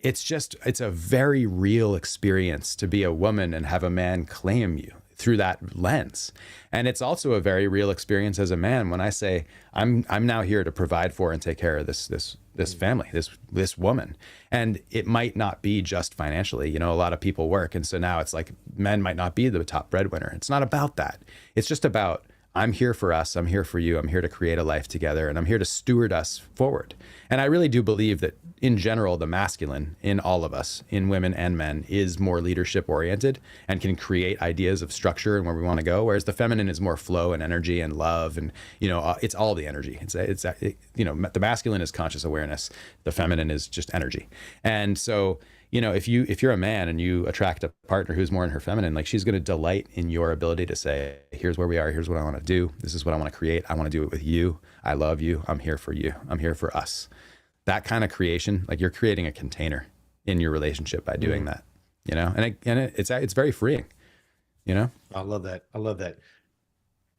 it's a very real experience to be a woman and have a man claim you through that lens. And it's also a very real experience as a man when I say, I'm now here to provide for and take care of this family, this woman. And it might not be just financially, a lot of people work. And so now it's like men might not be the top breadwinner. It's not about that. It's just about, I'm here for us. I'm here for you. I'm here to create a life together, and I'm here to steward us forward. And I really do believe that in general, the masculine in all of us, in women and men, is more leadership oriented and can create ideas of structure and where we want to go. Whereas the feminine is more flow and energy and love. And, it's all the energy. The masculine is conscious awareness. The feminine is just energy. And so, if you're a man and you attract a partner who's more in her feminine, like, she's going to delight in your ability to say, here's where we are. Here's what I want to do. This is what I want to create. I want to do it with you. I love you. I'm here for you. I'm here for us. That kind of creation, like, you're creating a container in your relationship by doing that, and it's very freeing, I love that.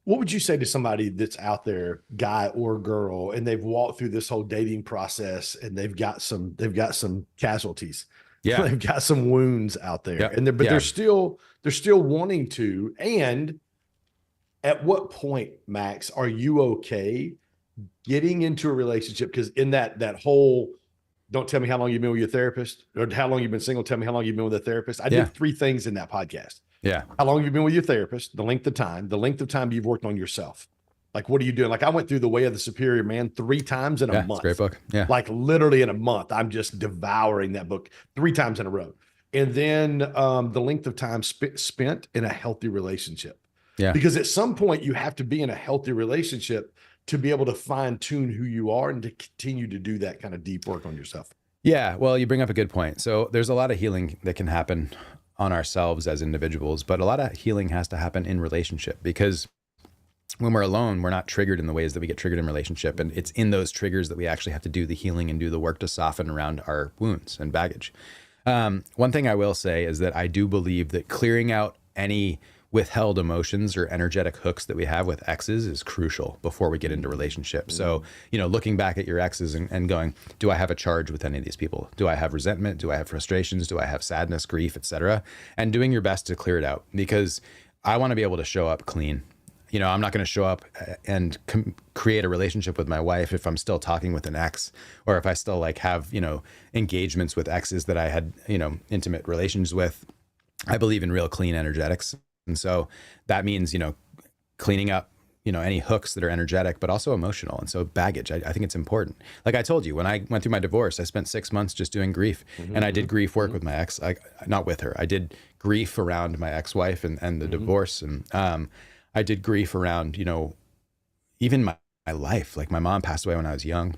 What would you say to somebody that's out there, guy or girl, and they've walked through this whole dating process and they've got some casualties. Yeah. They've got some wounds out there, and they're still wanting to. And at what point, Max, are you okay getting into a relationship? Because in that whole, don't tell me how long you've been with your therapist, or how long you've been single, tell me how long you've been with a therapist. I did 3 things in that podcast. Yeah. How long you've been with your therapist, the length of time you've worked on yourself. Like, what are you doing? Like, I went through The Way of the Superior Man 3 times in a month. It's a great book. Yeah. Like, literally in a month, I'm just devouring that book 3 times in a row. And then the length of time spent in a healthy relationship. Yeah. Because at some point you have to be in a healthy relationship to be able to fine tune who you are and to continue to do that kind of deep work on yourself. Yeah. Well, you bring up a good point. So there's a lot of healing that can happen on ourselves as individuals, but a lot of healing has to happen in relationship, because when we're alone, we're not triggered in the ways that we get triggered in relationship. And it's in those triggers that we actually have to do the healing and do the work to soften around our wounds and baggage. One thing I will say is that I do believe that clearing out any withheld emotions or energetic hooks that we have with exes is crucial before we get into relationships. So, looking back at your exes and going, do I have a charge with any of these people? Do I have resentment? Do I have frustrations? Do I have sadness, grief, etc.? And doing your best to clear it out, because I want to be able to show up clean. I'm not going to show up and create a relationship with my wife if I'm still talking with an ex, or if I still have, engagements with exes that I had, intimate relations with. I believe in real clean energetics. And so that means, cleaning up any hooks that are energetic, but also emotional. And so baggage, I think it's important. Like I told you, when I went through my divorce, I spent 6 months just doing grief, and I did grief work with my ex, not with her. I did grief around my ex-wife and the divorce. And I did grief around, even my life. Like my mom passed away when I was young.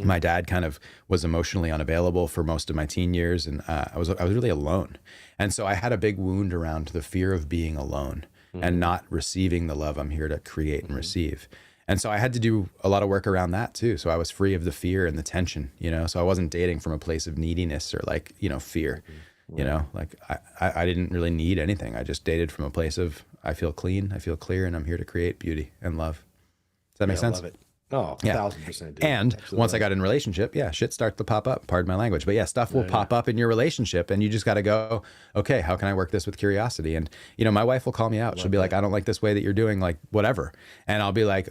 My dad kind of was emotionally unavailable for most of my teen years. And I was really alone. And so I had a big wound around the fear of being alone and not receiving the love I'm here to create and receive. And so I had to do a lot of work around that too. So I was free of the fear and the tension, so I wasn't dating from a place of neediness or like, fear, like I didn't really need anything. I just dated from a place of, I feel clean, I feel clear, and I'm here to create beauty and love. Does that make sense? I love it. Oh, 1,000%. Dude. And Absolutely. once I got in a relationship, shit starts to pop up. Pardon my language, but stuff will pop up in your relationship, and you just got to go, okay, how can I work this with curiosity? And my wife will call me out. She'll be like, I don't like this way that you're doing, like whatever. And I'll be like,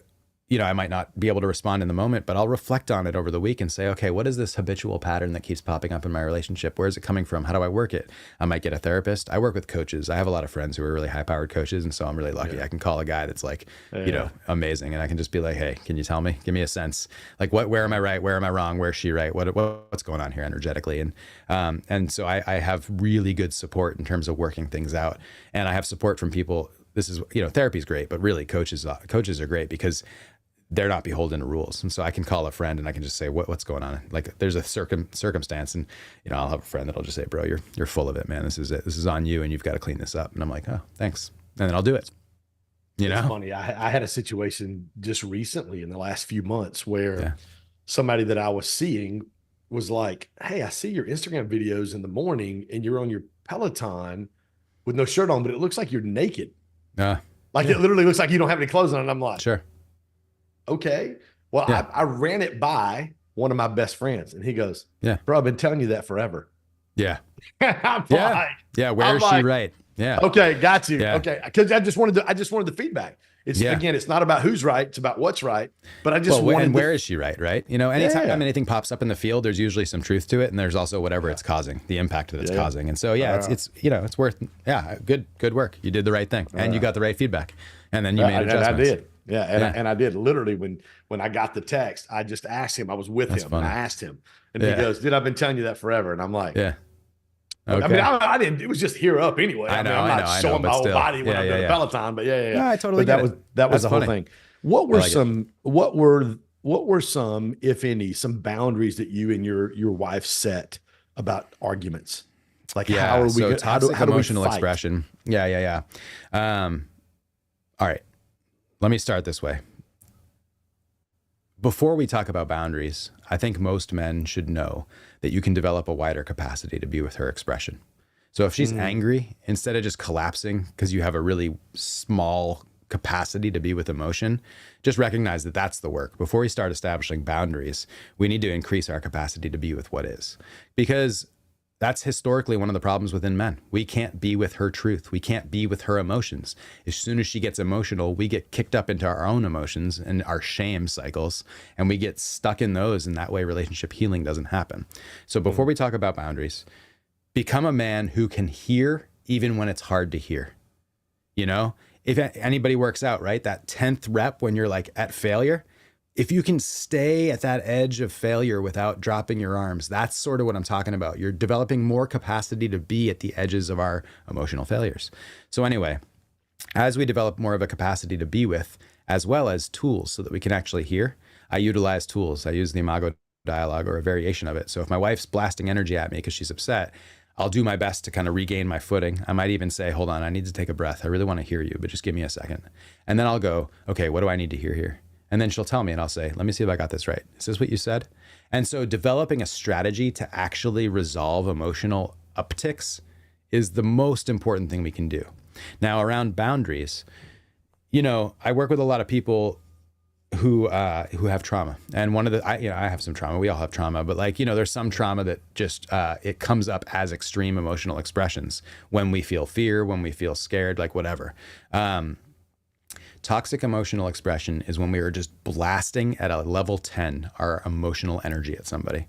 I might not be able to respond in the moment, but I'll reflect on it over the week and say, okay, what is this habitual pattern that keeps popping up in my relationship? Where is it coming from? How do I work it? I might get a therapist. I work with coaches. I have a lot of friends who are really high-powered coaches, and so I'm really lucky. I can call a guy that's like, amazing, and I can just be like, hey, can you tell me? Give me a sense. Like, where am I right? Where am I wrong? Where's she right? What's going on here energetically? And so I have really good support in terms of working things out, and I have support from people. This is, therapy is great, but really coaches are great because they're not beholden to rules. And so I can call a friend and I can just say, what's going on? Like there's a circumstance, and, I'll have a friend that'll just say, bro, you're full of it, man. This is it. This is on you, and you've got to clean this up. And I'm like, oh, thanks. And then I'll do it. It's funny. I had a situation just recently in the last few months where somebody that I was seeing was like, hey, I see your Instagram videos in the morning and you're on your Peloton with no shirt on, but it looks like you're naked. It literally looks like you don't have any clothes on. And I'm like, sure. Okay. Well, I ran it by one of my best friends, and he goes, bro, I've been telling you that forever. Yeah. I'm like, where is she right? Yeah. Okay. Got you. Yeah. Okay. Cause I just wanted the feedback. It's again, it's not about who's right. It's about what's right. But I just wanted where is she right? Right. Anytime anything pops up in the field, there's usually some truth to it. And there's also whatever it's causing, the impact that it's causing. And so, it's worth, good work. You did the right thing and you got the right feedback. And then you made adjustments. I did. Yeah. And I did literally when I got the text, I just asked him, I was with him and I asked him, and he goes, dude, I've been telling you that forever. And I'm like, okay. I mean, I didn't, it was just here up anyway. I'm not showing my whole body when I'm doing Peloton, but I totally get it. That was the whole thing. What were some, if any, some boundaries that you and your wife set about arguments? Like how are we so toxic emotional expression. Yeah. All right. Let me start this way. Before we talk about boundaries, I think most men should know that you can develop a wider capacity to be with her expression. So if she's angry, instead of just collapsing because you have a really small capacity to be with emotion, just recognize that that's the work. Before we start establishing boundaries, we need to increase our capacity to be with what is. Because that's historically one of the problems within men. We can't be with her truth. We can't be with her emotions. As soon as she gets emotional, we get kicked up into our own emotions and our shame cycles, and we get stuck in those, and that way relationship healing doesn't happen. So before we talk about boundaries, become a man who can hear even when it's hard to hear. If anybody works out, right, that 10th rep when you're like at failure, if you can stay at that edge of failure without dropping your arms, that's sort of what I'm talking about. You're developing more capacity to be at the edges of our emotional failures. So anyway, as we develop more of a capacity to be with, as well as tools so that we can actually hear, I utilize tools. I use the Imago dialogue or a variation of it. So if my wife's blasting energy at me because she's upset, I'll do my best to kind of regain my footing. I might even say, hold on, I need to take a breath. I really want to hear you, but just give me a second. And then I'll go, okay, what do I need to hear here? And then she'll tell me and I'll say, let me see if I got this right. Is this what you said? And so developing a strategy to actually resolve emotional upticks is the most important thing we can do. Now, around boundaries, I work with a lot of people who have trauma. And one of the, I have some trauma. We all have trauma, but there's some trauma that just, it comes up as extreme emotional expressions when we feel fear, when we feel scared, like whatever. Toxic emotional expression is when we are just blasting at a level 10 our emotional energy at somebody.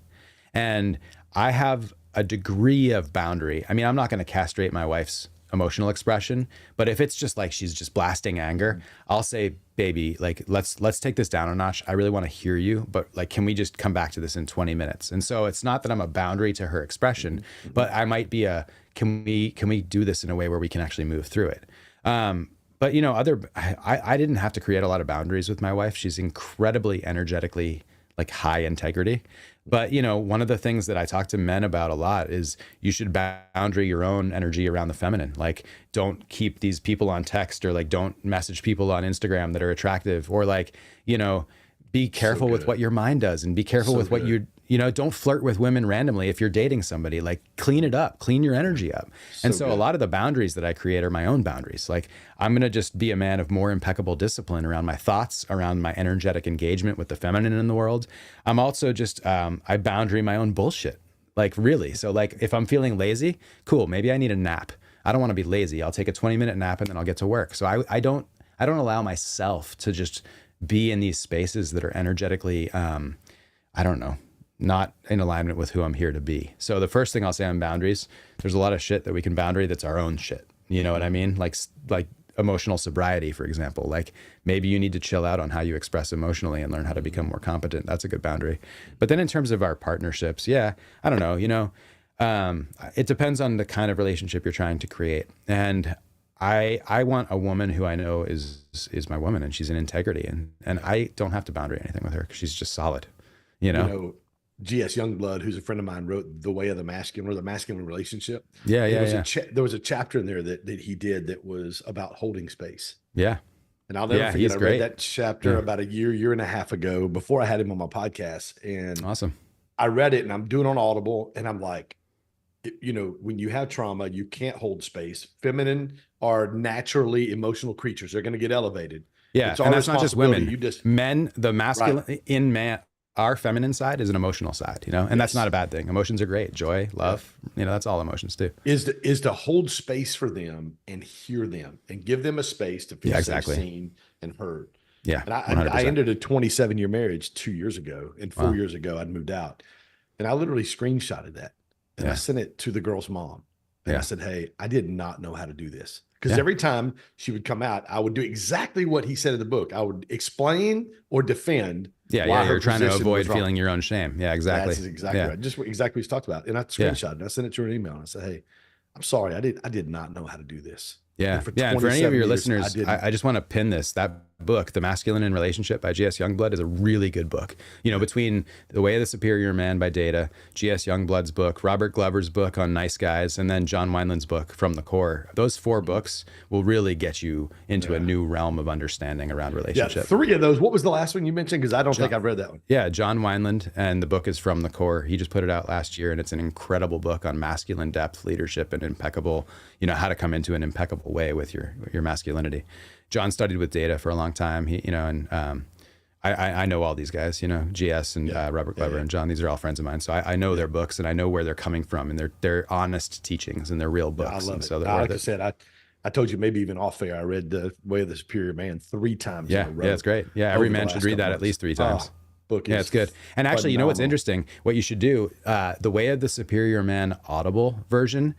And I have a degree of boundary. I mean, I'm not going to castrate my wife's emotional expression. But if it's just like she's just blasting anger, I'll say, baby, like let's take this down a notch. I really want to hear you, but like, can we just come back to this in 20 minutes? And so it's not that I'm a boundary to her expression, but I might be can we do this in a way where we can actually move through it? But you know, I didn't have to create a lot of boundaries with my wife. She's incredibly energetically like high integrity. But you know, one of the things that I talk to men about a lot is you should boundary your own energy around the feminine. Like, don't keep these people on text, or like don't message people on Instagram that are attractive, or like, you know, be careful with what your mind does, and be careful with what you know, don't flirt with women randomly if you're dating somebody. Like, clean it up, clean your energy up. And so a lot of the boundaries that I create are my own boundaries. Like, I'm going to just be a man of more impeccable discipline around my thoughts, around my energetic engagement with the feminine in the world. I'm also just, I boundary my own bullshit. Like, really. So like, if I'm feeling lazy, cool, maybe I need a nap. I don't want to be lazy. I'll take a 20-minute nap and then I'll get to work. So I don't allow myself to just be in these spaces that are energetically, I don't know, not in alignment with who I'm here to be. So the first thing I'll say on boundaries, there's a lot of shit that we can boundary that's our own shit. You know what I mean? Like emotional sobriety, for example. Like, maybe you need to chill out on how you express emotionally and learn how to become more competent. That's a good boundary. But then in terms of our partnerships, yeah, I don't know, you know, it depends on the kind of relationship you're trying to create. And I want a woman who I know is my woman, and she's in integrity, and I don't have to boundary anything with her because she's just solid, you know? You know, G.S. Youngblood, who's a friend of mine, wrote The Way of the Masculine, or the Masculine Relationship. Yeah, There was a chapter in there that he did that was about holding space. Yeah. And I'll never forget, I great. read that chapter about a year and a half ago before I had him on my podcast. And awesome. I read it and I'm doing on Audible, and I'm like, you know, when you have trauma, you can't hold space. Feminine are naturally emotional creatures. They're going to get elevated. Yeah. And that's not just women. Men, the masculine in man, our feminine side is an emotional side, you know, and that's not a bad thing. Emotions are great. Joy, love, you know, that's all emotions too. Is to hold space for them and hear them and give them a space to feel seen and heard. Yeah. And I ended a 27-year marriage 2 years ago, and 4 years ago I'd moved out, and I literally screenshotted that, and I sent it to the girl's mom. And I said, hey, I did not know how to do this. Because every time she would come out, I would do exactly what he said in the book. I would explain or defend. Yeah, you're trying to avoid feeling your own shame. Yeah, exactly. That's exactly right. Just exactly what he's talked about. And I screenshot it. I sent it to her an email, and I said, hey, I'm sorry. I did not know how to do this. Yeah. And for any of your listeners, I just want to pin this. That book, The Masculine in Relationship by G.S. Youngblood, is a really good book. You know, between The Way of the Superior Man by Data, G.S. Youngblood's book, Robert Glover's book on Nice Guys, and then John Wineland's book, From the Core. Those 4 books will really get you into a new realm of understanding around relationship. Yeah, 3 of those. What was the last one you mentioned? Because I don't think I've read that one. Yeah, John Wineland, and the book is From the Core. He just put it out last year, and it's an incredible book on masculine depth, leadership, and impeccable, you know, how to come into an impeccable way with your masculinity. John studied with Data for a long time. He, you know, and I know all these guys, you know, GS and Robert Glover and John. These are all friends of mine, so I know their books, and I know where they're coming from, and they're honest teachings, and they're real books. I love and it. So like I said, I told you maybe even off air, I read The Way of the Superior Man 3 times. Yeah, in a row. Yeah, it's great. Yeah, every man should read that at least 3 times. Book it's good. And actually, you know what's interesting? What you should do, The Way of the Superior Man Audible version,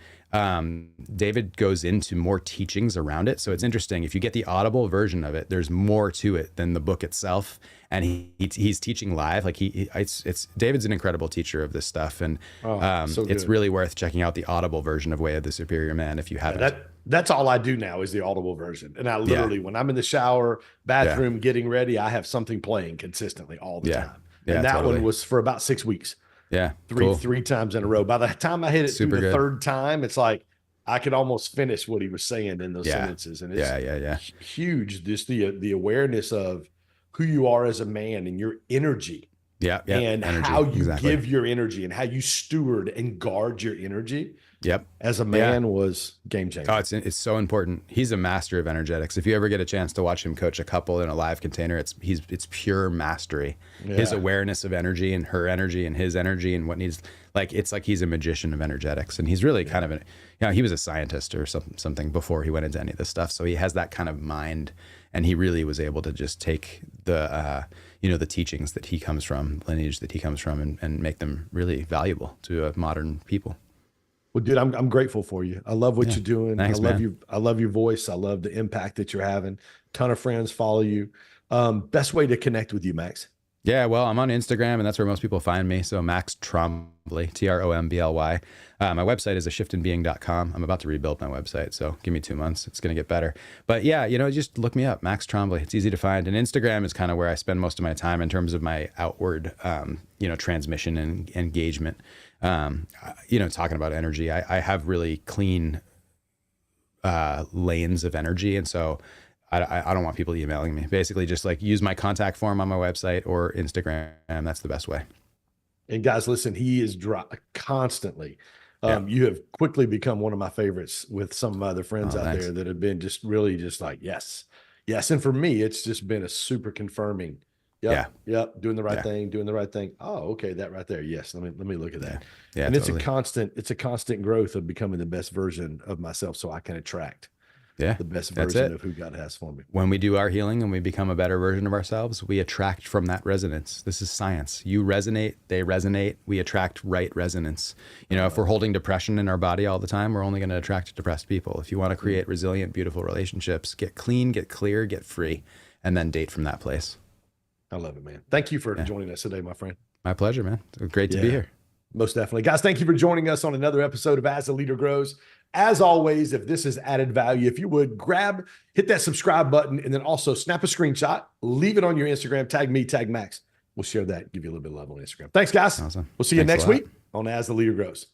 David goes into more teachings around it. So it's interesting. If you get the Audible version of it, there's more to it than the book itself. And he's teaching live. Like it's David's an incredible teacher of this stuff. And it's really worth checking out the Audible version of Way of the Superior Man if you haven't. That's all I do now is the Audible version. And I literally, when I'm in the shower, bathroom, getting ready, I have something playing consistently all the time. And that one was for about 6 weeks. Yeah. Three times in a row. By the time I hit it through the third time, it's like I could almost finish what he was saying in those sentences. And it's huge. Just the awareness of who you are as a man and your energy. And energy. How you give your energy and how you steward and guard your energy. As a man was game changer. Oh, it's so important. He's a master of energetics. If you ever get a chance to watch him coach a couple in a live container, it's pure mastery. His awareness of energy and her energy and his energy and what needs, it's like he's a magician of energetics. And he's really kind of he was a scientist or something before he went into any of this stuff. So he has that kind of mind, and he really was able to just take the the teachings that he comes from, lineage that he comes from, and make them really valuable to modern people. Well, dude, I'm grateful for you. I love what Yeah. you're doing. Thanks, I love man. you. I love your voice. I love the impact that you're having. Ton of friends follow you. Best way to connect with you, Max? Yeah, well, I'm on Instagram, and that's where most people find me. So Max Trembly, Trombly. My website is ashiftinbeing.com. I'm about to rebuild my website, so give me 2 months. It's going to get better. But yeah, just look me up, Max Trembly. It's easy to find. And Instagram is kind of where I spend most of my time in terms of my outward, transmission and engagement. Talking about energy, I have really clean lanes of energy, and so I don't want people emailing me. Basically, just like use my contact form on my website or Instagram. That's the best way. And guys, listen, he is constantly. Yeah. You have quickly become one of my favorites with some of my other friends out Thanks. there that have been just really just like, yes, yes. And for me, it's just been a super confirming. Yep, yep, doing the right thing, doing the right thing. Oh, okay, that right there. Yes, let me look at that. Yeah, and totally. It's a constant growth of becoming the best version of myself, so I can attract the best version of who God has for me. When we do our healing and we become a better version of ourselves, we attract from that resonance. This is science. You resonate, they resonate, we attract right resonance. If we're holding depression in our body all the time, we're only going to attract depressed people. If you want to create resilient, beautiful relationships, get clean, get clear, get free, and then date from that place. I love it, man. Thank you for joining us today, my friend. My pleasure, man. It was great to be here. Most definitely. Guys, thank you for joining us on another episode of As the Leader Grows. As always, if this has added value, if you would hit that subscribe button, and then also snap a screenshot, leave it on your Instagram, tag me, tag Max. We'll share that, give you a little bit of love on Instagram. Thanks, guys. Awesome. We'll see you next week on As the Leader Grows.